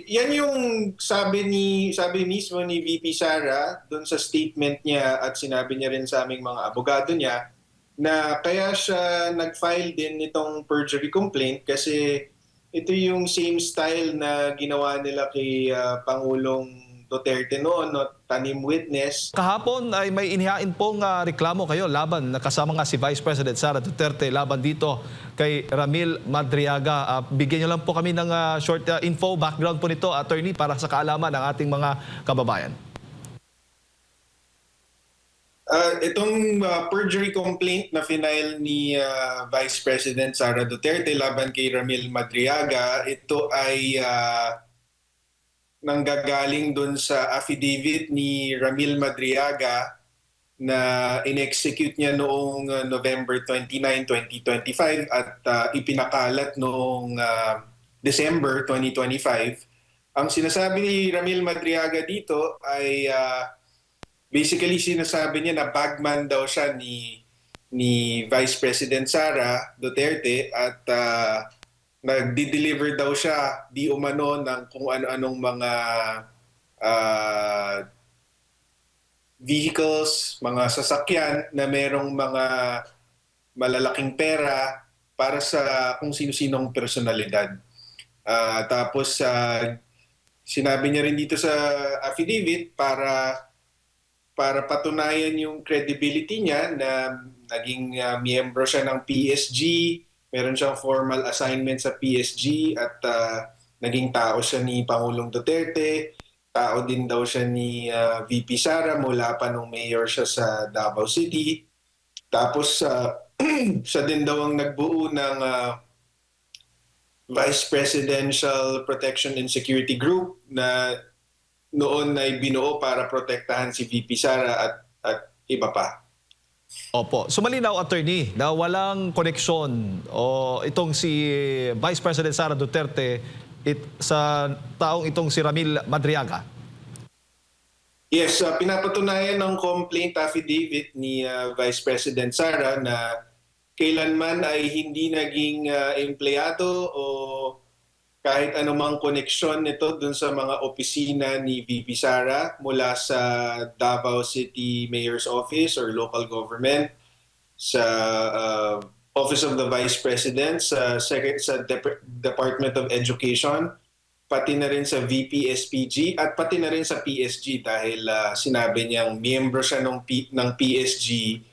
Yan yung sabi mismo ni VP Sara doon sa statement niya at sinabi niya rin sa aming mga abogado niya na kaya siya nag-file din nitong perjury complaint kasi ito yung same style na ginawa nila kay Pangulong Duterte noon, no? Tanim witness. Kahapon ay may inihain pong reklamo kayo laban, nakasama nga si Vice President Sara Duterte laban dito kay Ramil Madriaga. Bigyan niyo lang po kami ng short info, background po nito, attorney, para sa kaalaman ng ating mga kababayan. Itong perjury complaint na final ni Vice President Sara Duterte laban kay Ramil Madriaga, ito ay nanggagaling doon sa affidavit ni Ramil Madriaga na in-execute niya noong November 29, 2025 at ipinakalat noong December 2025. Ang sinasabi ni Ramil Madriaga dito ay basically sinasabi niya na bagman daw siya ni Vice President Sara Duterte at nagdi-deliver daw siya di umano ng kung ano-anong mga vehicles, mga sasakyan na merong mga malalaking pera para sa kung sino-sinong personalidad. Tapos sinabi niya rin dito sa affidavit para patunayan yung credibility niya na naging miyembro siya ng PSG, meron siyang formal assignment sa PSG at naging tao siya ni Pangulong Duterte. Tao din daw siya ni VP Sara mula pa nung mayor siya sa Davao City. Tapos siya din daw ang nagbuo ng Vice Presidential Protection and Security Group na noon ay binuo para protektahan si VP Sara at iba pa. Opo. So malinaw, attorney, na walang koneksyon o itong si Vice President Sara Duterte sa taong itong si Ramil Madriaga. Yes, pinapatunayan ng complaint affidavit ni Vice President Sara na kailanman ay hindi naging empleyado o kahit anumang koneksyon nito dun sa mga opisina ni VP Sara mula sa Davao City Mayor's Office or local government, sa Office of the Vice President, sa Department of Education, pati na rin sa VP SPG at pati na rin sa PSG dahil sinabi niyang miyembro siya ng PSG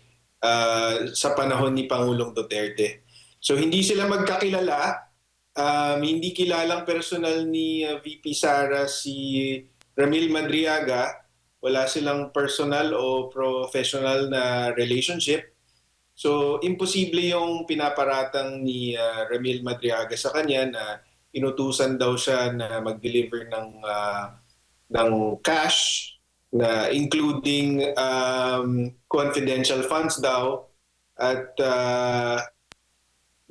sa panahon ni Pangulong Duterte. So hindi sila magkakilala. Hindi kilalang personal ni VP Sara si Ramil Madriaga. Wala silang personal o professional na relationship. So imposible yung pinaparatang ni Ramil Madriaga sa kanya na inutusan daw siya na mag-deliver ng cash na including confidential funds daw at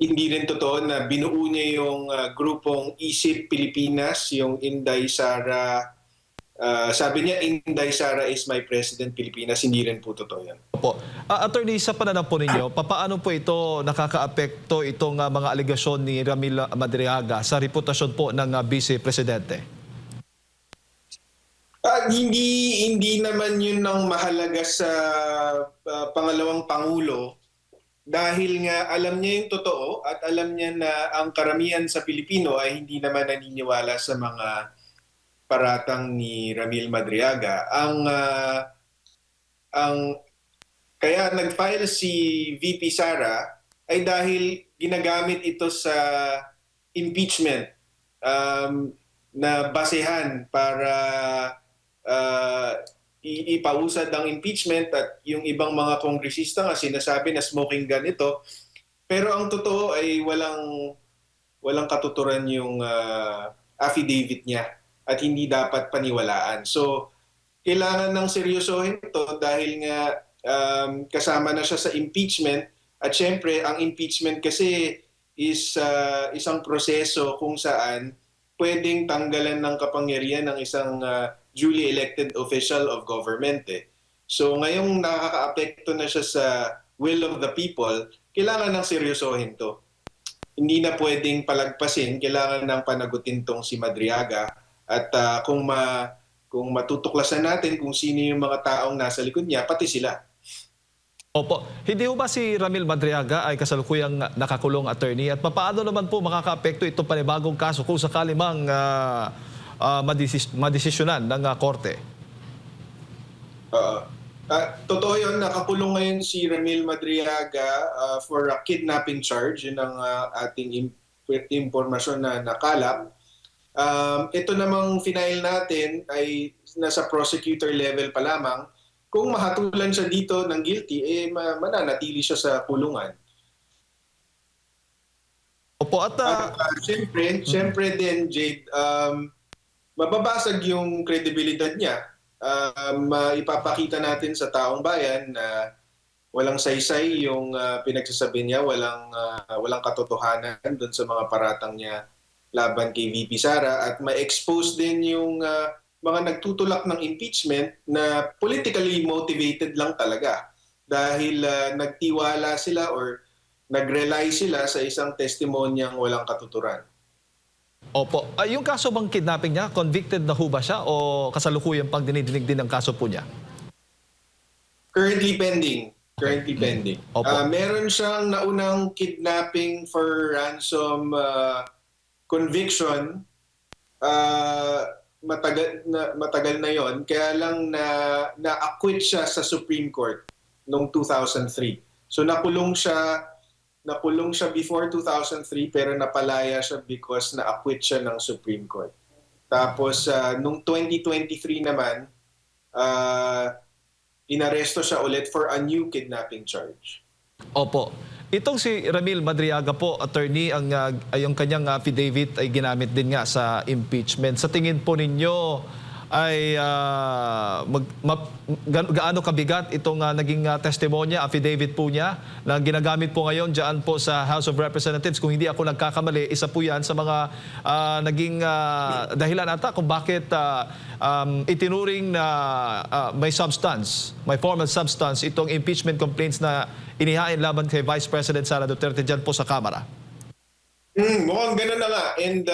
hindi rin totoo na binuo niya yung grupong Isip Pilipinas, yung Inday Sara. Sabi niya, Inday Sara is my President Pilipinas. Hindi rin po totoo yan. Opo. Attorney, sa pananaw po ninyo, paano po ito nakakaapekto itong mga alegasyon ni Ramil Madriaga sa reputasyon po ng Vice Presidente? Hindi naman yun ang mahalaga sa pangalawang Pangulo. Dahil nga alam niya yung totoo at alam niya na ang karamihan sa Pilipino ay hindi naman naniniwala sa mga paratang ni Ramil Madriaga. Kaya nag-file si VP Sara ay dahil ginagamit ito sa impeachment na basehan para ipausad ang impeachment at yung ibang mga kongresista nga sinasabi na smoking gun ito. Pero ang totoo ay walang katuturan yung affidavit niya at hindi dapat paniwalaan. So, kailangan ng seryosohin ito dahil nga kasama na siya sa impeachment at syempre ang impeachment kasi is isang proseso kung saan pwedeng tanggalan ng kapangyarihan ng isang duly elected official of government. So ngayong nakakaapekto na siya sa will of the people, kailangan ng seryosohin to. Hindi na pwedeng palagpasin, kailangan ng panagutin tong si Madriaga At kung matutuklasan natin kung sino yung mga taong nasa likod niya, pati sila. Opo. Hindi ho ba si Ramil Madriaga ay kasalukuyang nakakulong, attorney? At papaano naman po makakaapekto itong panibagong kaso kung sakali mang madesisyonan ng korte? Oo. Totoo yun, nakakulong ngayon si Ramil Madriaga for a kidnapping charge. Yun ang ating impormasyon na nakalap. Ito namang final natin ay nasa prosecutor level pa lamang. Kung mahatulan siya dito ng guilty, mananatili siya sa kulungan. Opo, at Siyempre din, Jade, mababasag yung credibilidad niya. Ipapakita natin sa taong bayan na walang saysay yung pinagsasabi niya, walang katotohanan doon sa mga paratang niya laban kay VP Sara, at ma-expose din yung mga nagtutulak ng impeachment na politically motivated lang talaga dahil nagtiwala sila or nag-rely sila sa isang testimonyang walang katuturan. opo, yung kaso bang kidnapping niya, convicted na ho ba siya o kasalukuyang pang dinidinig din ang kaso po niya? Currently pending. Currently pending. Opo. Meron siyang naunang kidnapping for ransom conviction. Matagal na yon, kaya lang na-acquit siya sa Supreme Court noong 2003. So nakulong siya before 2003 pero napalaya siya because na-acquit siya ng Supreme Court. Tapos noong 2023 naman, inaresto siya ulit for a new kidnapping charge. Opo. Itong si Ramil Madriaga po, attorney, yung kanyang affidavit ay ginamit din nga sa impeachment. Sa tingin po ninyo ay gaano kabigat itong naging testimonya, affidavit po niya na ginagamit po ngayon dyan po sa House of Representatives? Kung hindi ako nagkakamali, isa po yan sa mga naging dahilan ata kung bakit itinuring na may substance, may formal substance itong impeachment complaints na inihain laban kay Vice President Sara Duterte dyan po sa Kamara. Mukhang gano'n na nga. And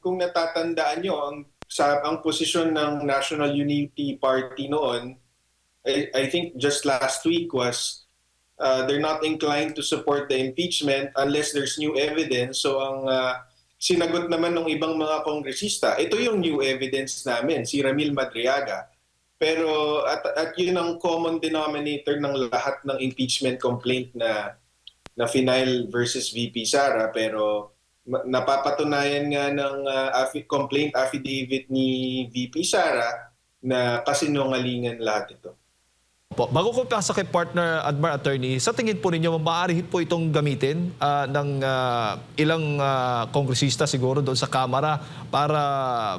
kung natatandaan nyo, ang posisyon ng National Unity Party noon, I think just last week was they're not inclined to support the impeachment unless there's new evidence. So ang sinagot naman ng ibang mga kongresista, ito yung new evidence namin, si Ramil Madriaga. Pero at yun ang common denominator ng lahat ng impeachment complaint na final versus VP Sara, pero napapatunayan nga ng complaint affidavit ni VP Sara na kasinungalingan lahat ito. Bago ko pasa kay partner Admar, attorney, sa tingin po ninyo, maaari po itong gamitin ng ilang kongresista siguro doon sa Kamara para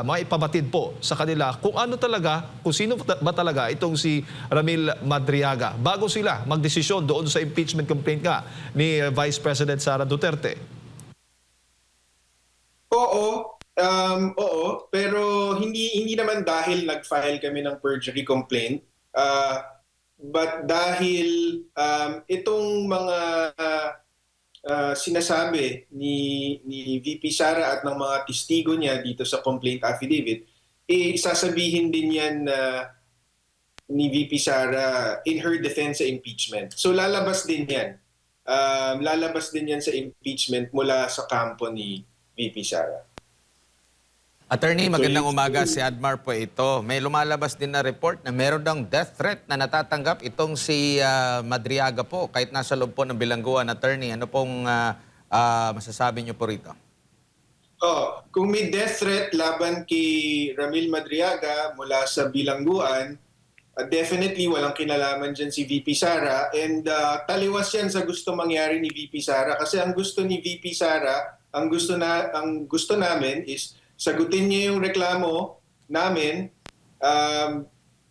maipabatid po sa kanila kung ano talaga, kung sino ba talaga itong si Ramil Madriaga bago sila magdesisyon doon sa impeachment complaint nga ni Vice President Sara Duterte? Oo, pero hindi naman dahil nag-file kami ng perjury complaint, but dahil itong mga sinasabi ni VP Sara at ng mga testigo niya dito sa complaint affidavit, sasabihin din yan ni VP Sara in her defense sa impeachment. So lalabas din yan. Lalabas din yan sa impeachment mula sa kampo ni VP Sara. Attorney, magandang umaga. Si Admar po ito. May lumalabas din na report na meron daw death threat na natatanggap itong si Madriaga po kahit nasa loob po ng bilangguan. Attorney, ano pong masasabi niyo po rito? Kung may death threat laban kay Ramil Madriaga mula sa bilangguan, definitely walang kinalaman dyan si VP Sara, and taliwas yan sa gusto mangyari ni VP Sara, kasi ang gusto ni VP Sara, ang gusto namin is sagutin niya yung reklamo namin,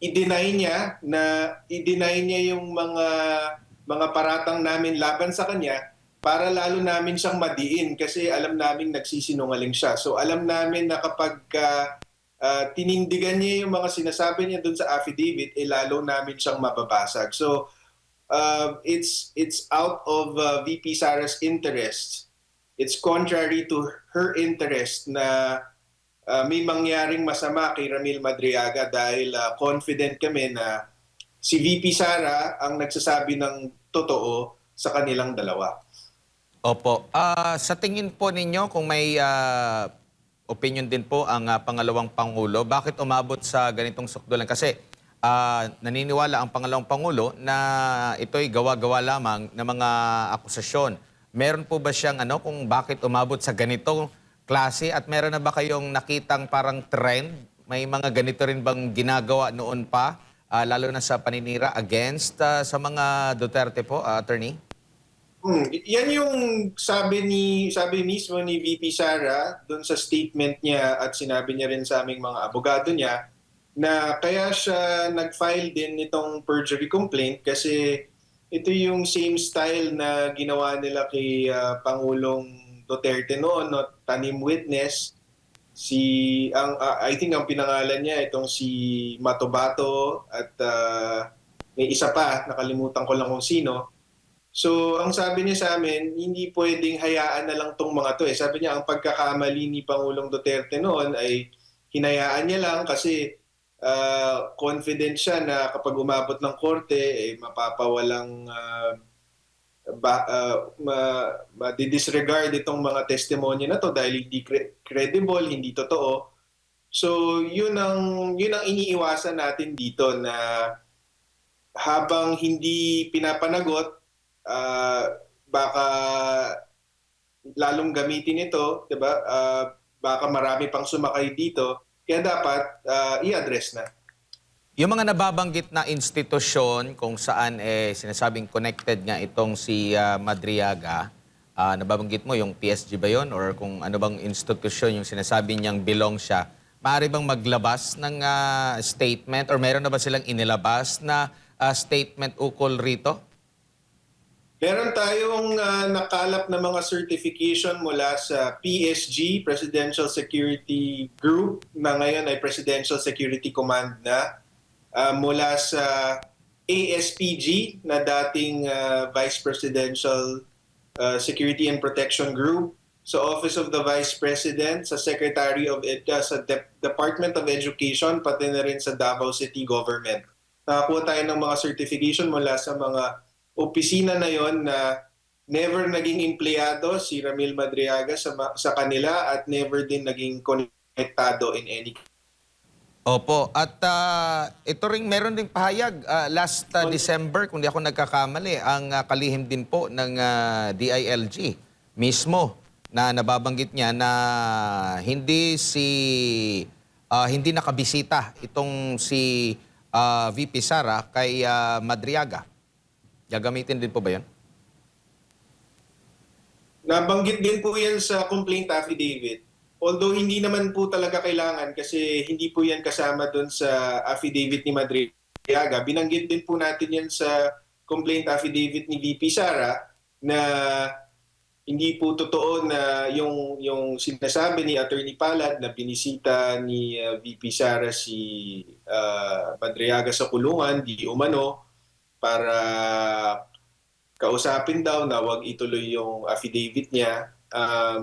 i-deny niya yung mga paratang namin laban sa kanya para lalo namin siyang madiin kasi alam namin nagsisinungaling siya. So alam namin na kapag tinindigan niya yung mga sinasabi niya doon sa affidavit, lalo namin siyang mababasag. So it's out of VP Sara's interests. It's contrary to her interest na may mangyaring masama kay Ramil Madriaga dahil confident kami na si VP Sara ang nagsasabi ng totoo sa kanilang dalawa. Opo. Sa tingin po ninyo, kung may opinion din po ang pangalawang Pangulo, bakit umabot sa ganitong sukdulan? Kasi naniniwala ang pangalawang Pangulo na ito'y gawa-gawa lamang ng mga akusasyon. Meron po ba siyang kung bakit umabot sa ganitong klase at meron na ba kayong nakitang parang trend? May mga ganito rin bang ginagawa noon pa, lalo na sa paninira against sa mga Duterte po, attorney? Yan yung sabi mismo ni VP Sara doon sa statement niya at sinabi niya rin sa aming mga abogado niya na kaya siya nag-file din nitong perjury complaint kasi ito yung same style na ginawa nila kay Pangulong Duterte noon, no? Tanim witness. I think ang pinangalan niya itong si Matobato at may isa pa, nakalimutan ko lang kung sino. So, ang sabi niya sa amin, hindi pwedeng hayaan na lang tong mga to. Sabi niya, ang pagkakamali ni Pangulong Duterte noon ay hinayaan niya lang kasi confident siya na kapag umabot ng korte, mapapawalang ma-disregard itong mga testimonya na to dahil hindi credible, hindi totoo. So, yun ang iniiwasan natin dito na habang hindi pinapanagot, baka lalong gamitin ito, 'di ba? Baka marami pang sumakay dito, kaya dapat i-address na. Yung mga nababanggit na institusyon kung saan sinasabing connected nga itong si Madriaga, nababanggit mo yung PSG ba yun or kung ano bang institusyon yung sinasabi niyang belong siya, maaari bang maglabas ng statement or meron na ba silang inilabas na statement ukol rito? Meron tayong nakalap na mga certification mula sa PSG, Presidential Security Group, na ngayon ay Presidential Security Command na, mula sa ASPG na dating Vice Presidential Security and Protection Group, sa Office of the Vice President, sa Secretary of sa Department of Education, pati na rin sa Davao City Government. Nakakuha tayo ng mga certification mula sa mga opisina na yon na never naging empleyado si Ramil Madriaga sa kanila at never din naging konektado in any. Opo. At ito ring meron ding pahayag last December, kung di ako nagkakamali, ang kalihim din po ng DILG mismo na nababanggit niya na hindi nakabisita itong si VP Sara kay Madriaga. Gagamitin din po ba yan? Nabanggit din po yan sa complaint affidavit. Although hindi naman po talaga kailangan kasi hindi po yan kasama doon sa affidavit ni Madriaga. Binanggit din po natin yan sa complaint affidavit ni VP Sara na hindi po totoo na yung sinasabi ni Attorney Palad na binisita ni VP Sara si Madriaga sa kulungan, di umano, para kausapin daw na wag ituloy yung affidavit niya.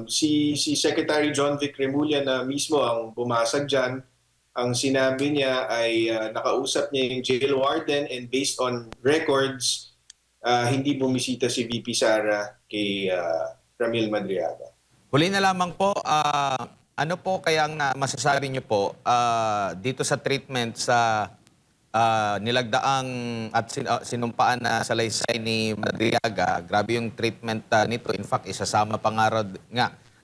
Si Secretary John Vic Remulla na mismo ang bumasag dyan, ang sinabi niya ay nakausap niya yung jail warden and based on records, hindi bumisita si VP Sara kay Ramil Madriaga. Huli na lamang po, ano po kayang masasabi niyo po dito sa treatment sa nilagdaang at sinumpaan na salaysay ni Madriaga? Grabe yung treatment nito. In fact, isasama pa nga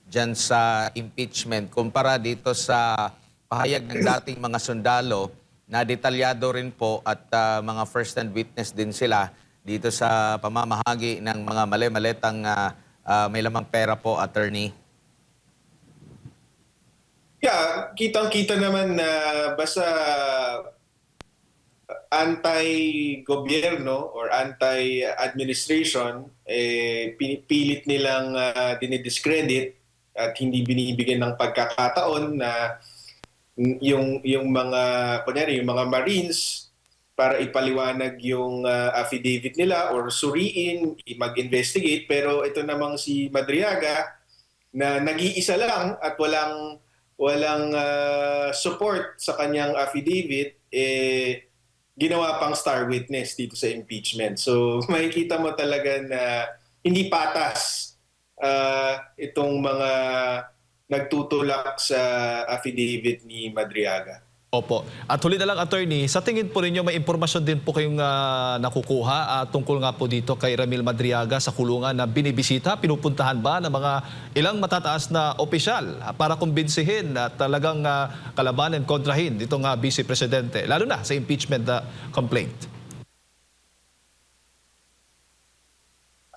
dyan sa impeachment. Kumpara dito sa pahayag ng dating mga sundalo na detalyado rin po at mga first-hand witness din sila dito sa pamamahagi ng mga mali-maletang may lamang pera po, attorney. Yeah, kitang-kita naman na basta anti-gobyerno or anti-administration, pinipilit nilang dinidiscredit at hindi binibigyan ng pagkakataon na yung mga kunyari yung mga Marines para ipaliwanag yung affidavit nila or suriin, mag-investigate. Pero ito namang si Madriaga na nag-iisa lang at walang walang support sa kanyang affidavit, ginawa pang star witness dito sa impeachment. So makikita mo talaga na hindi patas itong mga nagtutulak sa affidavit ni Madriaga. Opo. At huli na lang, attorney, sa tingin po ninyo may impormasyon din po kayong nakukuha tungkol nga po dito kay Ramil Madriaga sa kulungan na binibisita, pinupuntahan ba ng mga ilang matataas na opisyal para kumbinsihin na talagang kalabanin, kontrahin itong Vice Presidente, lalo na sa impeachment complaint?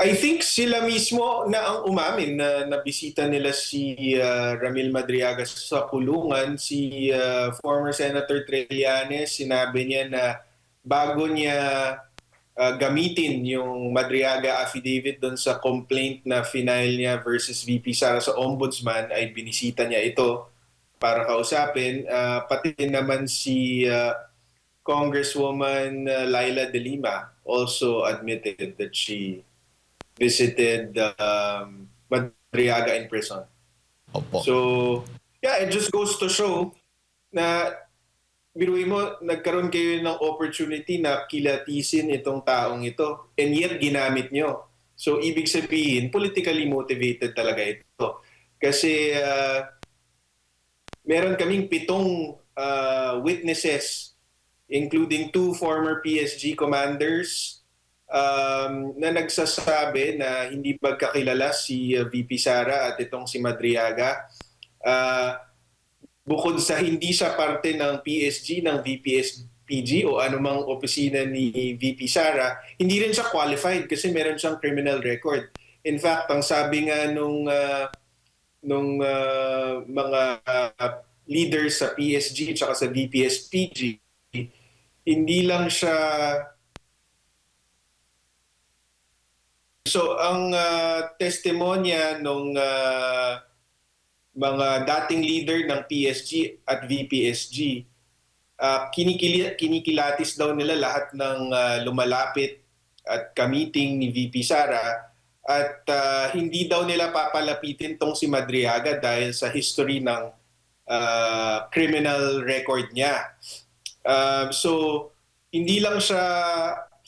I think sila mismo na ang umamin na nabisita nila si Ramil Madriaga sa kulungan. Si former Senator Trillanes, sinabi niya na bago niya gamitin yung Madriaga affidavit doon sa complaint na final niya versus VP Sara sa Ombudsman, ay binisita niya ito para kausapin. Pati naman si Congresswoman Laila De Lima also admitted that she visited Madriaga in prison. Opo. So, yeah, it just goes to show na biruin mo, nagkaroon kayo ng opportunity na kilatisin itong taong ito and yet ginamit nyo. So, ibig sabihin, politically motivated talaga ito. Kasi meron kaming 7 witnesses, including 2 former PSG commanders, na nagsasabi na hindi magkakilala si VP Sara at itong si Madriaga. Bukod sa hindi siya parte ng PSG, ng VPSPG o anumang opisina ni VP Sara, hindi rin siya qualified kasi meron siyang criminal record. In fact, ang sabi nga nung mga leaders sa PSG at sa VPSPG, hindi lang siya. So ang testimonya nung mga dating leader ng PSG at VPSG, kinikilatis daw nila lahat ng lumalapit at ka-meeting ni VP Sara at hindi daw nila papalapitin tong si Madriaga dahil sa history ng criminal record niya. So hindi lang siya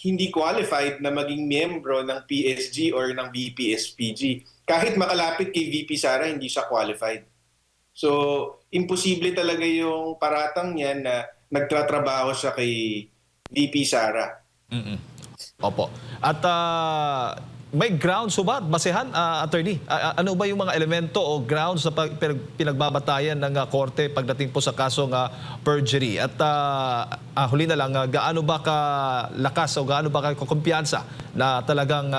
hindi qualified na maging miyembro ng PSG or ng VPSPG. Kahit makalapit kay VP Sara, hindi siya qualified. So, imposible talaga yung paratang niya na nagtatrabaho siya kay VP Sara. Opo. At may grounds ba, basehan, attorney? Ano ba yung mga elemento o grounds na pinagbabatayan ng korte pagdating po sa kasong perjury? At huli na lang, gaano ba kalakas o gaano ba kumpiyansa na talagang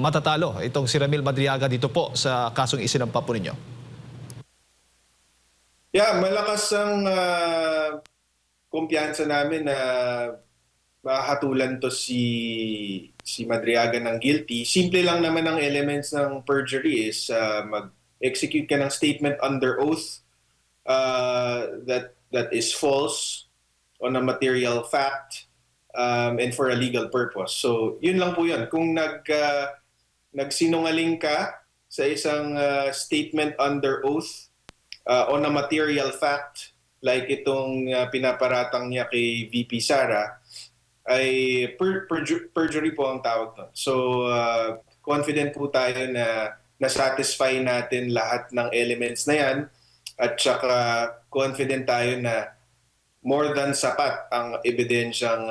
matatalo itong si Ramil Madriaga dito po sa kasong isinampa po ninyo? Yeah, malakas ang kumpiyansa namin na mahatulan to si Madriaga ng guilty. Simple lang naman ang elements ng perjury is mag-execute ka ng statement under oath that is false on a material fact and for a legal purpose. So, yun lang po yun. Kung nagsinungaling ka sa isang statement under oath on a material fact, like itong pinaparatang niya kay VP Sara, ay perjury po ang tawag nun. So, confident po tayo na na-satisfy natin lahat ng elements na yan at saka confident tayo na more than sapat ang ebidensyang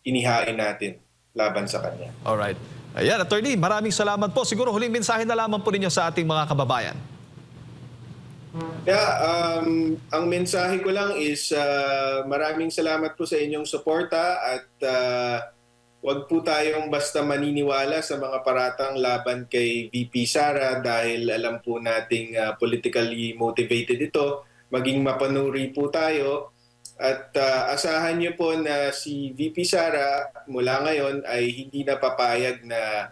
inihain natin laban sa kanya. Alright. Ayan, attorney, maraming salamat po. Siguro huling mensahe na lamang po ninyo sa ating mga kababayan. Yeah, ang mensahe ko lang is maraming salamat po sa inyong suporta at wag po tayong basta maniniwala sa mga paratang laban kay VP Sara dahil alam po nating politically motivated ito. Maging mapanuri po tayo at asahan niyo po na si VP Sara mula ngayon ay hindi na papayag na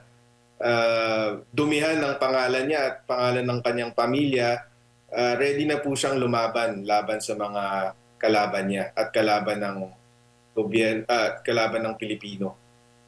dumihan ng pangalan niya at pangalan ng kanyang pamilya. Ready na po siyang laban sa mga kalaban niya at kalaban ng Pilipino.